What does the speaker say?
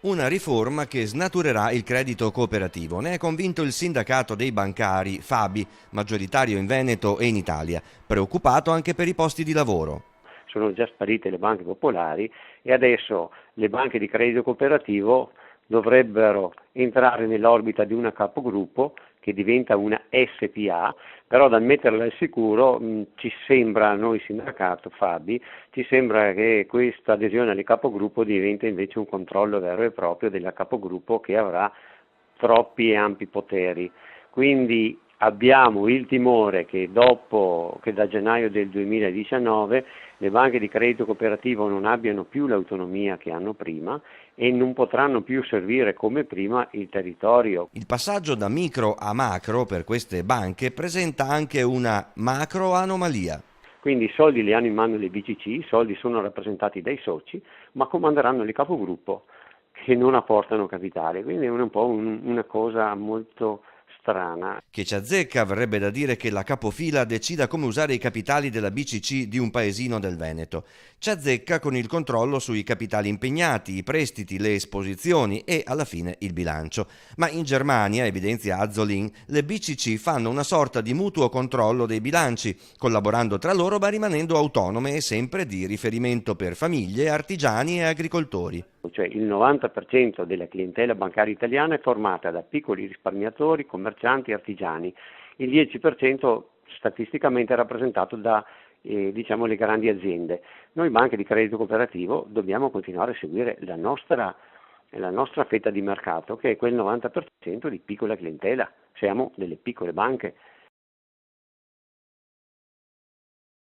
Una riforma che snaturerà il credito cooperativo. Ne è convinto il sindacato dei bancari, Fabi, maggioritario in Veneto e in Italia, preoccupato anche per i posti di lavoro. Sono già sparite le banche popolari e adesso le banche di credito cooperativo dovrebbero entrare nell'orbita di una capogruppo che diventa una SPA, però da metterla al sicuro ci sembra, a noi sindacato Fabi, ci sembra che questa adesione alle capogruppo diventa invece un controllo vero e proprio della capogruppo che avrà troppi e ampi poteri. Quindi abbiamo il timore che da gennaio del 2019 le banche di credito cooperativo non abbiano più l'autonomia che hanno prima e non potranno più servire come prima il territorio. Il passaggio da micro a macro per queste banche presenta anche una macro anomalia. Quindi i soldi li hanno in mano le BCC, i soldi sono rappresentati dai soci, ma comanderanno il capogruppo che non apportano capitale, quindi è un po' una cosa molto strana. Che ci azzecca, verrebbe da dire che la capofila decida come usare i capitali della BCC di un paesino del Veneto. Ci azzecca con il controllo sui capitali impegnati, i prestiti, le esposizioni e alla fine il bilancio. Ma in Germania, evidenzia Azzolin, le BCC fanno una sorta di mutuo controllo dei bilanci, collaborando tra loro ma rimanendo autonome e sempre di riferimento per famiglie, artigiani e agricoltori. Cioè il 90% della clientela bancaria italiana è formata da piccoli risparmiatori, commercianti, artigiani, il 10% statisticamente è rappresentato da diciamo, le grandi aziende. Noi banche di credito cooperativo dobbiamo continuare a seguire la nostra fetta di mercato che è quel 90% di piccola clientela, siamo delle piccole banche.